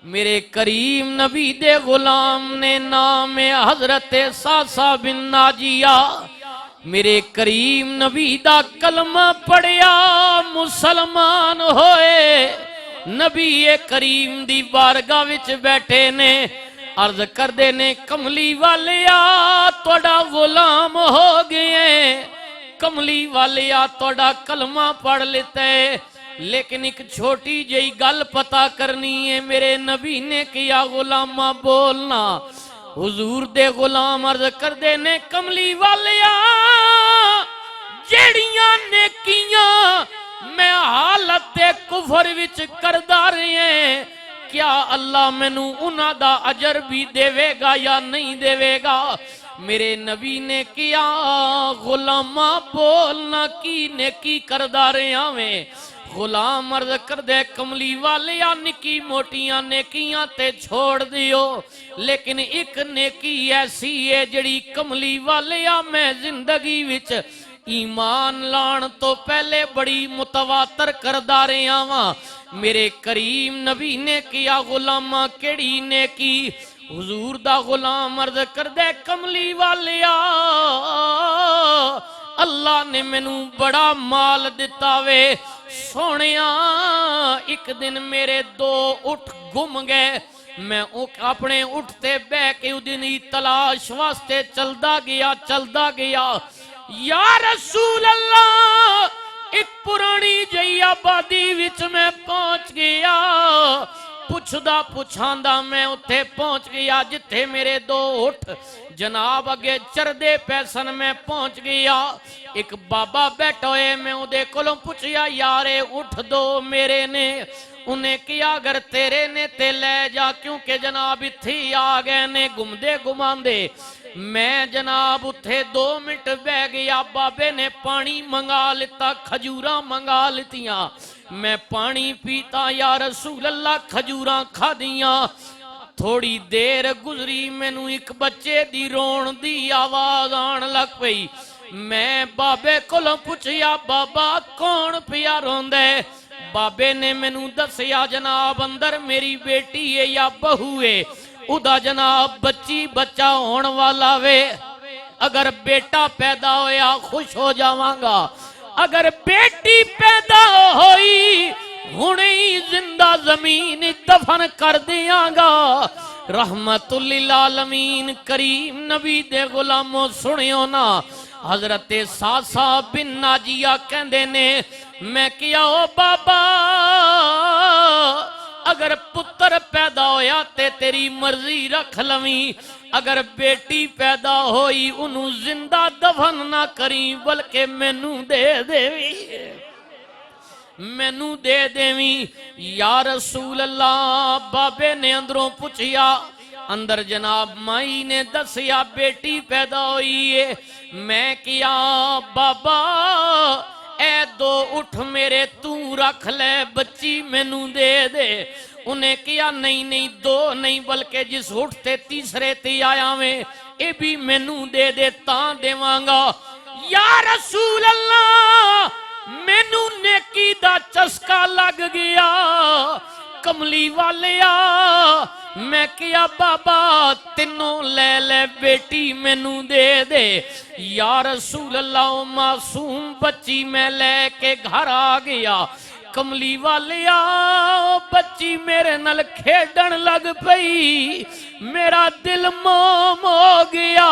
मेरे करीम नबी दे गुलाम ने नाम हजरत सासा बिन नाजिया मेरे करीम नबी दा कलमा पढ़िया मुसलमान होए। नबी करीम दी बारगाह विच बैठे ने अर्ज करदे ने कमली वालिया तोड़ा गुलाम हो गए, कमली वालिया तोड़ा कलमा पढ़ लेता है, लेकिन एक छोटी जी गल पता करनी है। मेरे नबी ने किया गुलामा बोलना। हुजूर दे गुलाम अर्ज करदे ने कमली वालिया जेड़ियां नेकियां मैं हालत दे कुफर विच करदा रहे, क्या अल्लाह मैनू उन्हां दा अजर भी देवेगा या नहीं देवेगा? मेरे नबी ने किया गुलामा बोलना की नेकी करदा रहा मैं। गुलाम अर्ज कर दे कमली वालिया निकी मोटियां नेकियां ते छोड़ दियो, लेकिन एक नेकी ऐसी है जड़ी कमली वालिया मैं जिंदगी विच ईमान लान तो पहले बड़ी मुतवातर करदा रहा वां। मेरे करीम नबी ने किया गुलामा केड़ी नेकी? हुजूर दा गुलाम अर्ज कर दे कमली वालिया अल्लाह ने मैनू बड़ा माल दिता वे सोनिया, एक दिन मेरे दो उठ गुम गए, मैं अपने उठते बह के उदी तलाश वास्ते चलदा गया या रसूल अल्लाह। एक पुरानी जई आबादी विच मैं पहुंच गया, पुछदा पुछांदा मैं उत्थे पहुंच गया जिथे मेरे दो उठ जनाब अगे चरदे पैसन। मैं पहुंच गया, एक बाबा बैठा होए, मैं उहदे कोलों पुछया यारे उठ दो मेरे ने? उन्हें किया अगर तेरे ने ते ले जा, क्योंकि जनाब इत्थे आ गए ने घुमदे घुमांदे। मैं जनाब उत्थे 2 मिनट बह गया, बाबे ने पानी मंगा लिता, खजूरा मंगा लितियां, मैं पानी पीता या रसूल अल्लाह खजूरा खादियां। थोड़ी देर गुजरी मैनू एक बच्चे दी रोण दी आवाज आन लग पई। मैं बाबे कोलों पुछया बाबा कौन पिया रोंदे? बाबे ने मैनू दसिया जनाब अंदर मेरी बेटी है या बहू है, उदा जनाब बच्ची बच्चा होने वाला वे। अगर बेटा पैदा होया खुश हो जावांगा, अगर बेटी पैदा होई हुणे ही जिंदा जमीन दफन कर दियांगा। रहमतुल लिल आलमीन करीम नबी दे गुलामों सुनियो ना, हजरत सासा बिन नाजिया कहंदे ने मैं किया ओ बाबा अगर पुत्र पैदा होया ते तेरी मर्जी रख लवी, अगर बेटी पैदा होई उन्हू जिंदा दफन ना करी बल्कि मैनू दे देवी, मैनू दे देवी या रसूल अल्लाह। बाबे ने अंदरों पुछया, अंदर जनाब माई ने दसिया बेटी पैदा हुई है। मैं किया बाबा ए 2 उठ मेरे तू रख ले, बच्ची मैनू दे दे। उन्हें किया नहीं नहीं 2 नहीं बल्कि जिस उठते तीसरे ते आया में ये भी मैनू दे दे तां देवांगा। या रसूल अल्लाह मैनू नेकी दा चस्का लग गया कमली वालिया। मैं किया बाबा तीनों ले ले बेटी मैनू दे दे। या रसूल अल्लाह मासूम बच्ची मैं लेके घर आ गया। कमली वालिया बच्ची मेरे नाल खेडन लग पई, मेरा दिल मोम हो गया।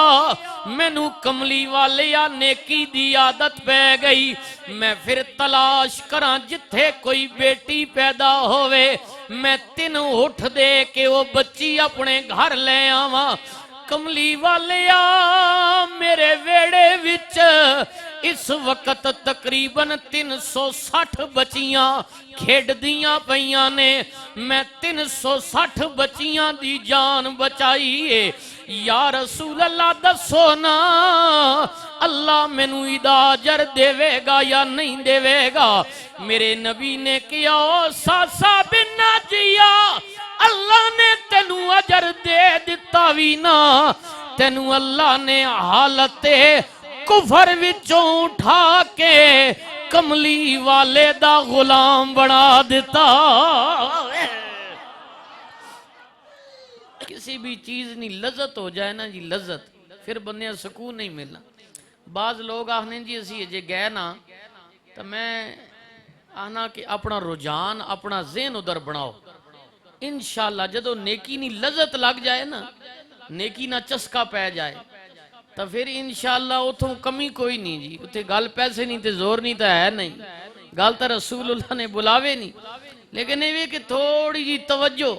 मैनू कमली वालिया नेकी दी आदत पै गई। मैं फिर तलाश करा जिथे कोई बेटी पैदा होवे, मैं 3 उठ दे के वो बच्ची अपने घर ले आवा। कमली वालिया मेरे वेड़े विच इस वक्त तकरीबन 360 बच्चियां खेडदियां पईयां ने। मैं 360 बच्चियां दी जान बचाई है। या रसूल अल्लाह दसो ना अल्लाह मैनू इदा अजर देवेगा या नहीं देवेगा? मेरे नबी ने किया सासा बिन नाजिया अल्लाह ने तेनू अजर दे दिता भी ना, तेनू अल्लाह ने हालत कुफर विचों उठा के कमली वाले दा गुलाम बना दिता। किसी भी चीज नी लज्जत हो जाए ना जी, लज्जत, फिर बंदे सुकून नहीं मिलना। बाज लोग आखने जी असी अजे गए ना, तो मैं आना कि अपना रुझान अपना ज़हन उधर बनाओ। इंशाअल्लाह जदों नेकी नी लज्जत लग जाए ना, नेकी ना चस्का पै जाए, तो फिर इंशाअल्लाह उथों कमी कोई नहीं जी। उत्थे गल पैसे नहीं ते जोर नहीं तो है नहीं, गल तो रसूलुल्लाह ने बुलावे नहीं। लेकिन ये कि थोड़ी जी तवज्जो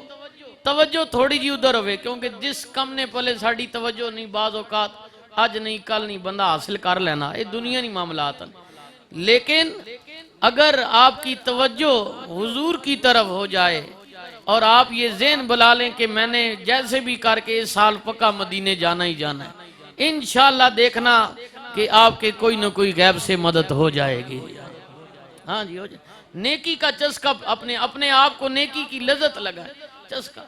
तवज्जो थोड़ी जी उधर होवे, क्योंकि जिस कम ने पहले साड़ी तवज्जो नहीं, बाज औकात अज नहीं कल नहीं बंदा हासिल कर लेना, ये दुनिया नहीं मामलात हैं। लेकिन अगर आपकी तवज्जो हुजूर की तरफ हो जाए और आप ये ज़हन बुला लें कि मैंने जैसे भी करके इस साल पक्का मदीने जाना ही जाना है, इंशाअल्लाह देखना कि आपके कोई ना कोई गैब से मदद हो जाएगी। हाँ जी, हो जाए। नेकी का चस्का, अपने अपने आप को नेकी की लज्जत लगा चस्का।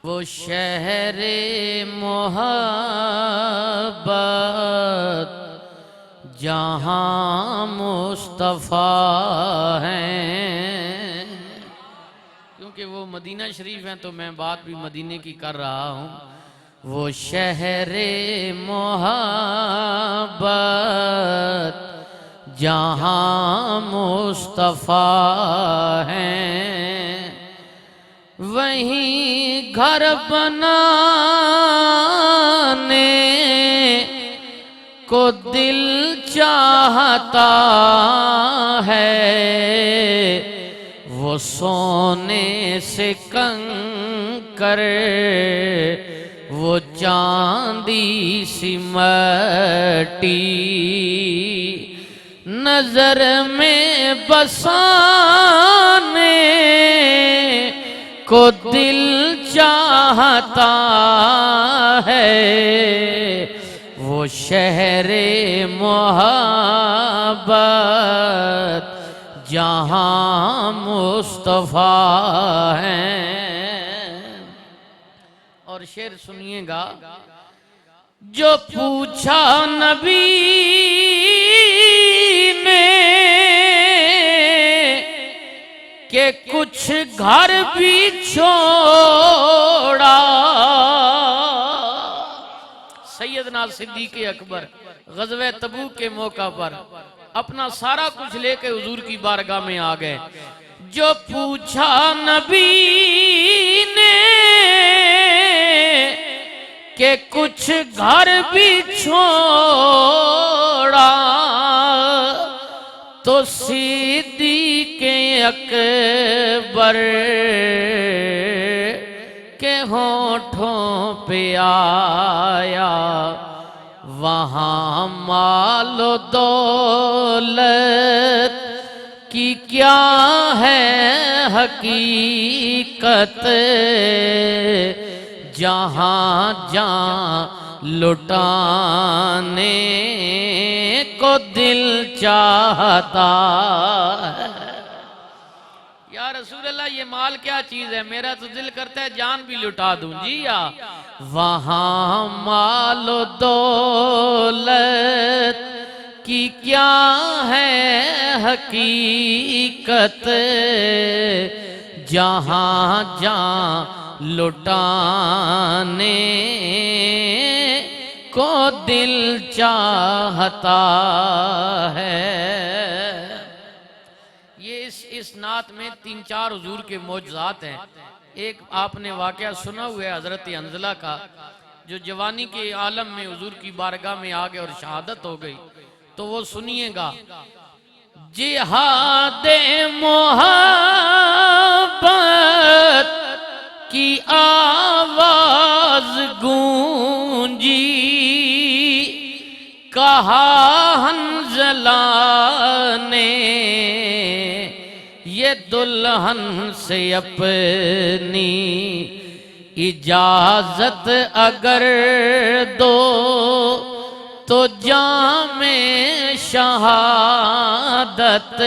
वो शहरे मोहब्बत जहाँ मुस्तफ़ा हैं, क्योंकि वो मदीना शरीफ हैं तो मैं बात भी मदीने की कर रहा हूँ। वो शहरे मोहब्बत जहाँ मुस्तफ़ा हैं, वहीं घर बनाने को दिल चाहता है, वो सोने से कंकर वो चांदी सी मट्टी नजर में बसाने को दिल चाहता है, वो शहरे मोहब्बत जहाँ मुस्तफ़ा हैं। और शेर सुनिएगा, जो पूछा नबी ने कि कुछ घर भी छोड़ा, सैयदना सिद्दीक़ अकबर ग़ज़वे तबूक के मौका पर अपना सारा कुछ लेके हुजूर की बारगाह में आ गए। जो पूछा नबी ने कि कुछ घर भी छोड़ा, तो सिद्दीक़ अकबर के होठों पे आया वहाँ मालो दौलत की क्या है हकीकत, जहाँ जहाँ लुटाने को दिल चाहता है। या रसूल अल्लाह, ये माल क्या चीज है, मेरा तो दिल करता है जान भी लुटा दूं जी। या वहाँ मालो दौलत की क्या है हकीकत, जहाँ जहाँ लुटाने को दिल चाहता है। ये इस नात में 3-4 हुजूर के मौजज़ात हैं। एक आपने वाक़या सुना हुआ है हजरत हंज़ला का, जो जवानी के आलम में हुजूर की बारगाह में आ गए और शहादत हो गई, तो वो सुनिएगा। जिहादे मोहब्बत की आवाज गूंजी, कहा हंज़ला ने ये दुल्हन से अपनी इजाजत अगर दो, तो जामे शहादत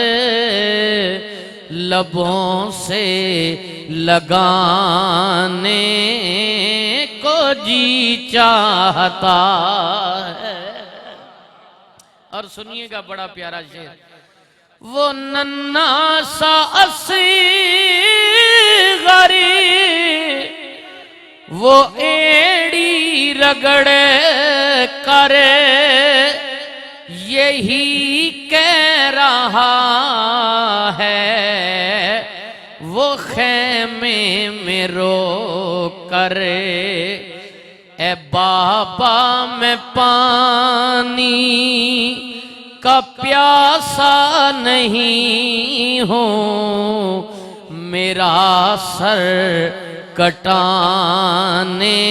लबों से लगाने को जी चाहता है। और सुनिएगा बड़ा प्यारा शेर, वो नन्ना सा असग़री वो एड़ी रगड़ कर यही कह रहा है, वो खेमे में रो कर ए बाबा मैं पानी का प्यासा नहीं हूँ, मेरा सर कटाने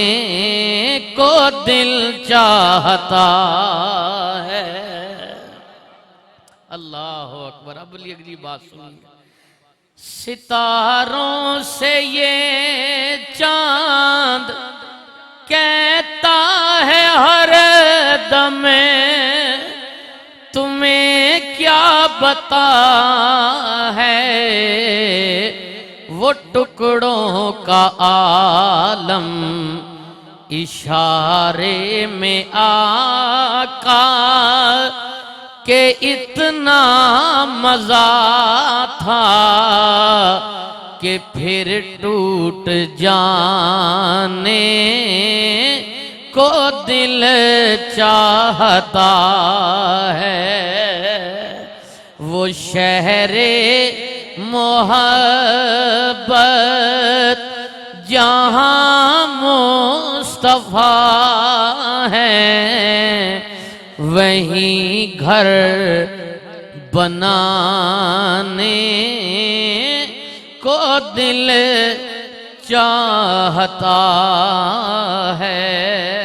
को दिल चाहता है। अल्लाह अकबर। अब बोलिए अगली बात सुनिए। सितारों से ये चांद कहता है हर दम, तुम्हें क्या बता है वो टुकड़ों का आलम, इशारे में आका के इतना मजा था कि फिर टूट जाने को दिल चाहता है। वो शहरे मोहब्बत जहाँ मुस्तफा है, वहीं घर बनाने को दिल चाहता है।